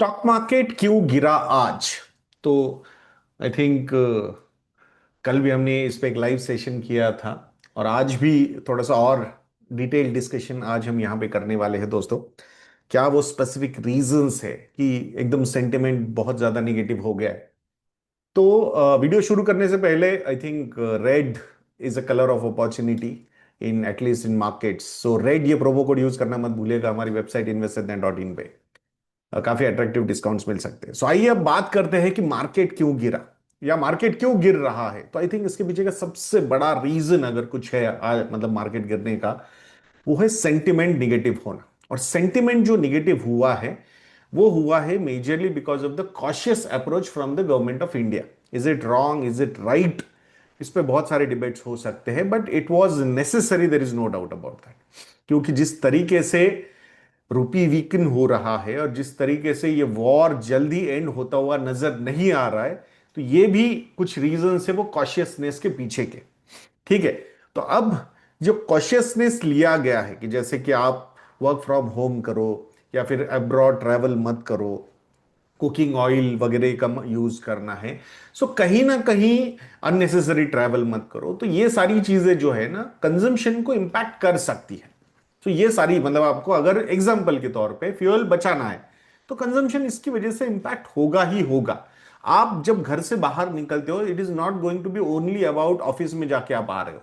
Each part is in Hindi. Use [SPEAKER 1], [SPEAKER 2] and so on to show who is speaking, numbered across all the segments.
[SPEAKER 1] स्टॉक मार्केट क्यों गिरा आज? तो आई थिंक कल भी हमने इस पे एक लाइव सेशन किया था और आज भी थोड़ा सा और डिटेल डिस्कशन आज हम यहाँ पे करने वाले हैं दोस्तों। क्या वो स्पेसिफिक रीजंस है कि एकदम सेंटिमेंट बहुत ज्यादा निगेटिव हो गया है? तो वीडियो शुरू करने से पहले I think red is a colour of opportunity in at least in markets. So red ये प्रोमो कोड यूज करना मत भूलिएगा हमारी वेबसाइट invested.in पे। काफी अट्रैक्टिव डिस्काउंट्स मिल सकते हैं। सो आइए अब बात करते हैं कि मार्केट क्यों गिरा या मार्केट क्यों गिर रहा है। तो आई थिंक इसके पीछे का सबसे बड़ा रीजन अगर कुछ है मतलब मार्केट गिरने का, वो है सेंटिमेंट निगेटिव होना। और सेंटिमेंट जो निगेटिव हुआ है वो हुआ है majorly because of the cautious approach from the government of India. Is it wrong, is it right? इस पे बहुत सारे डिबेट्स हो सकते हैं, but it was necessary, there is no doubt about that. क्योंकि जिस तरीके से रुपी वीकन हो रहा है और जिस तरीके से ये वॉर जल्दी एंड होता हुआ नजर नहीं आ रहा है, तो ये भी कुछ रीजन है वो कॉशियसनेस के पीछे के। ठीक है। तो अब जो कॉशियसनेस लिया गया है कि जैसे कि आप वर्क फ्रॉम होम करो या फिर अब्रॉड ट्रैवल मत करो, कुकिंग ऑयल वगैरह कम यूज करना है, सो कहीं ना कहीं अननेसेसरी ट्रैवल मत करो। तो ये सारी चीजें जो है ना कंजम्पशन को इंपैक्ट कर सकती है। तो ये सारी मतलब आपको अगर एग्जाम्पल के तौर पे फ्यूल बचाना है तो कंजम्पशन इसकी वजह से इंपैक्ट होगा ही होगा। आप जब घर से बाहर निकलते हो, it is not going to be only about office में जाके आप आ रहे हो।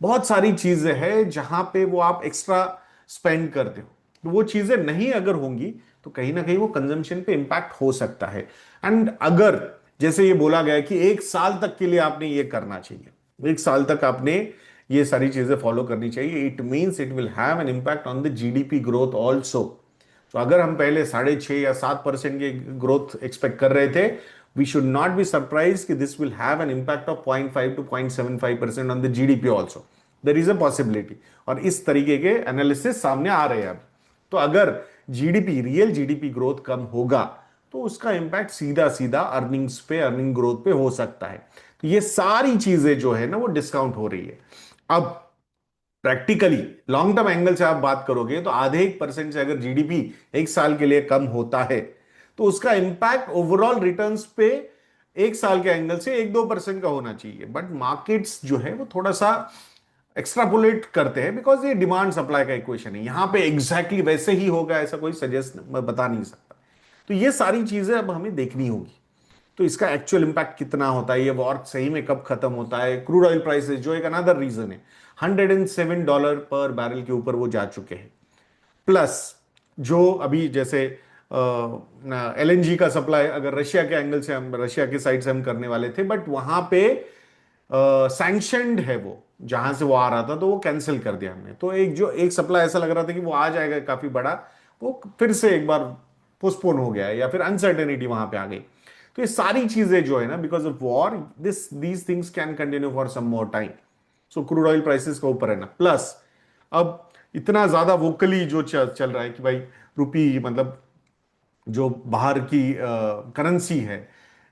[SPEAKER 1] बहुत सारी चीजें हैं जहां पे वो आप एक्स्ट्रा स्पेंड करते हो। तो वो चीजें नहीं अगर होंगी तो कहीं ना कहीं वो कंजम्पशन पे इंपैक्ट हो सकता है। एंड अगर जैसे ये बोला गया कि एक साल तक के लिए आपने ये करना चाहिए, एक साल तक आपने ये सारी चीजें फॉलो करनी चाहिए, it means it will have an impact on the GDP growth also. तो अगर हम पहले 6.5 या 7% की ग्रोथ एक्सपेक्ट कर रहे थे, we should not be surprise कि this will have an impact of 0.5 to 0.75% on the GDP also. There is a possibility. और इस तरीके के एनालिसिस सामने आ रहे हैं अब। तो अगर जीडीपी, रियल जीडीपी ग्रोथ कम होगा तो उसका इंपैक्ट सीधा सीधा अर्निंग्स पे, अर्निंग ग्रोथ पे हो सकता है। तो ये सारी चीजें जो है ना वो डिस्काउंट हो रही है। अब प्रैक्टिकली लॉन्ग टर्म एंगल से आप बात करोगे तो आधे 1% से अगर जीडीपी एक साल के लिए कम होता है तो उसका इंपैक्ट ओवरऑल रिटर्न्स पे एक साल के एंगल से 1-2% का होना चाहिए। बट मार्केट्स जो है वो थोड़ा सा एक्स्ट्रापोलेट करते हैं बिकॉज ये डिमांड सप्लाई का इक्वेशन है। यहां पे एग्जैक्टली वैसे ही होगा ऐसा कोई सजेस्ट मैं बता नहीं सकता। तो ये सारी चीजें अब हमें देखनी होगी। तो इसका एक्चुअल इंपैक्ट कितना होता है, ये वॉर सही में कब खत्म होता है। क्रूड ऑयल प्राइसेस जो एक अनदर रीजन है, $107 पर बैरल के ऊपर वो जा चुके हैं। प्लस जो अभी जैसे एलएनजी का सप्लाई अगर रशिया के एंगल से हम, रशिया के साइड से हम करने वाले थे, बट वहां पे सैंक्शनड है वो, जहां से वो आ रहा था तो वो कैंसिल कर दिया हमने। तो एक जो एक सप्लाई ऐसा लग रहा था कि वो आ जाएगा काफी बड़ा, वो फिर से एक बार पोस्टपोन हो गया है या फिर अनसर्टेनिटी वहां पे आ गई। तो ये सारी चीजें जो है ना because of war, this these things can continue for some more time. So crude oil prices का ऊपर है ना। प्लस अब इतना ज्यादा वोकली जो चल रहा है कि भाई रुपी मतलब जो बाहर की करेंसी है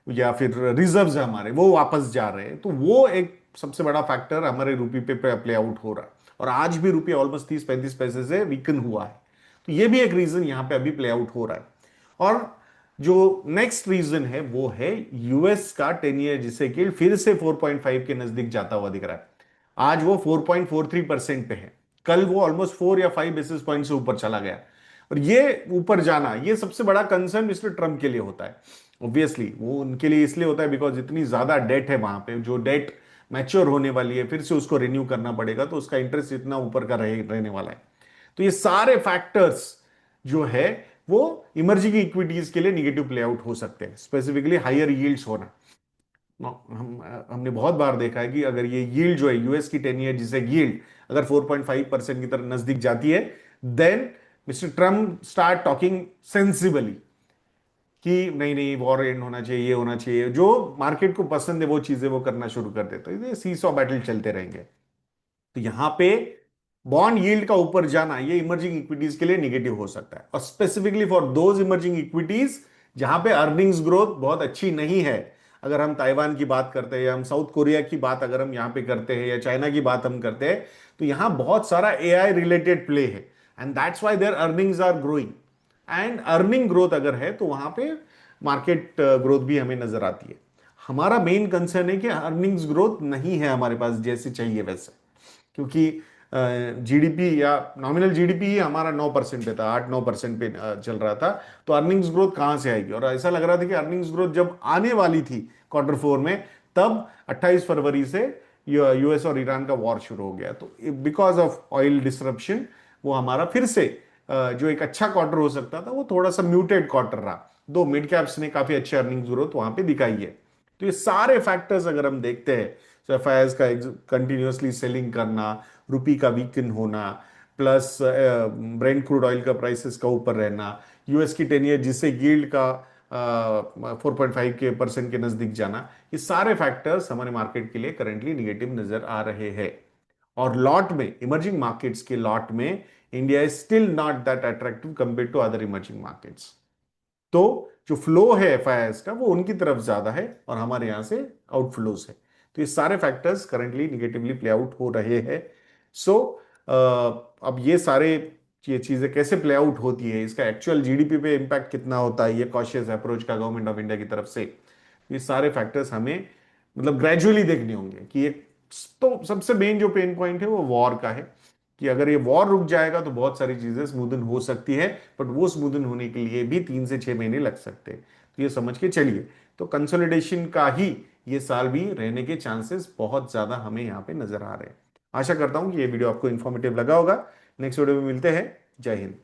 [SPEAKER 1] या फिर रिजर्व्स है हमारे, वो वापस जा रहे हैं। तो वो एक सबसे बड़ा फैक्टर हमारे रुपी पे प्ले आउट हो रहा है। और आज भी रुपया ऑलमोस्ट 30-35 पैसे से वीकन हुआ है। तो ये भी एक रीजन यहां पे अभी प्ले आउट हो रहा है। और जो नेक्स्ट रीजन है वो है यूएस का 10 ईयर जिसे कि फिर से 4.5 के नजदीक जाता हुआ दिख रहा है। आज वो 4.43% पे है। कल वो ऑलमोस्ट 4 या 5 बेसिस पॉइंट से ऊपर चला गया। और ये ऊपर जाना ये सबसे बड़ा कंसर्न मिस्टर ट्रम्प के लिए होता है। ऑब्वियसली वो उनके लिए इसलिए होता है बिकॉज इतनी ज्यादा डेट है वहां पे, जो डेट मैच्योर होने वाली है फिर से उसको रिन्यू करना पड़ेगा, तो उसका इंटरेस्ट इतना ऊपर का रहने वाला है। तो ये सारे फैक्टर्स जो है वो इमर्जिंग इक्विटीज के लिए निगेटिव प्ले आउट हो सकते हैं, स्पेसिफिकली हायर यील्ड्स होना। हमने बहुत बार देखा है कि अगर ये यील्ड जो है यूएस की 10 ईयर जिसे यील्ड अगर 4.5% की तरफ नजदीक जाती है, then mister Trump start talking sensibly कि नहीं नहीं वॉर एंड होना चाहिए, ये होना चाहिए। जो मार्केट को पसंद है वो चीजें वो करना शुरू कर देते हैं। ये सीसॉ बैटल चलते रहेंगे। तो यहां पे बॉन्ड यील्ड का ऊपर जाना ये इमर्जिंग इक्विटीज के लिए निगेटिव हो सकता है, और specifically for those emerging equities जहां पे अर्निंग्स ग्रोथ बहुत अच्छी नहीं है। अगर हम ताइवान की बात करते हैं या हम साउथ कोरिया की बात अगर हम यहां पे करते हैं या चाइना की बात हम करते हैं, तो यहां बहुत सारा एआई रिलेटेड प्ले है। And that's why their earnings are growing. And earning growth अगर है तो वहां पे मार्केट ग्रोथ भी हमें नजर आती है। हमारा मेन कंसर्न है कि अर्निंग्स ग्रोथ नहीं है हमारे पास जैसे चाहिए वैसे, क्योंकि जीडीपी या नॉमिनल जीडीपी ही हमारा 9% पे था, 8-9% पे चल रहा था। तो अर्निंग्स ग्रोथ कहाँ से आएगी? और ऐसा लग रहा था कि अर्निंग्स ग्रोथ जब आने वाली थी क्वार्टर 4 में, तब 28 फरवरी से यूएस और ईरान का वॉर शुरू हो गया। तो बिकॉज ऑफ ऑयल डिसरप्शन वो हमारा फिर से जो एक अच्छा क्वार्टर हो सकता था वो थोड़ा सा म्यूटेड क्वार्टर रहा। दो मिड कैप्स ने काफी अच्छे अर्निंग्स ग्रोथ वहां पे दिखाई है। तो ये सारे फैक्टर्स अगर हम देखते हैं, तो एफआईआईज का कंटिन्यूअसली सेलिंग करना, रुपी का वीकन होना, प्लस ब्रेंट क्रूड ऑयल का प्राइसेस का ऊपर रहना, यूएस की 10 ईयर जिससे यील्ड का 4.5% के नजदीक जाना, ये सारे फैक्टर्स हमारे मार्केट के लिए करंटली निगेटिव नजर आ रहे हैं। और लॉट में, इमर्जिंग मार्केट्स के लॉट में, India is still not that attractive compare to other emerging markets. तो जो फ्लो है एफआईआईएस का वो उनकी तरफ ज्यादा है और हमारे यहां से आउटफ्लोज है। तो ये सारे factors currently negatively play out हो रहे हैं। सो अब ये सारे ये चीजें कैसे प्ले आउट होती है, इसका एक्चुअल जीडीपी पे इम्पैक्ट कितना होता है, ये कॉशियस अप्रोच का गवर्नमेंट ऑफ इंडिया की तरफ से, ये सारे फैक्टर्स हमें मतलब ग्रेजुअली देखने होंगे कि एक, तो सबसे मेन जो पेन पॉइंट है वो वॉर का है, कि अगर ये वॉर रुक जाएगा तो बहुत सारी चीजें स्मूदन हो सकती है, बट वो स्मूदन होने के लिए भी 3 से 6 महीने लग सकते हैं। तो ये समझ के चलिए, तो कंसोलिडेशन का ही ये साल भी रहने के चांसेस बहुत ज्यादा हमें यहाँ पे नजर आ रहे हैं। आशा करता हूं कि ये वीडियो आपको इन्फॉर्मेटिव लगा होगा। नेक्स्ट वीडियो में मिलते हैं। जय हिंद।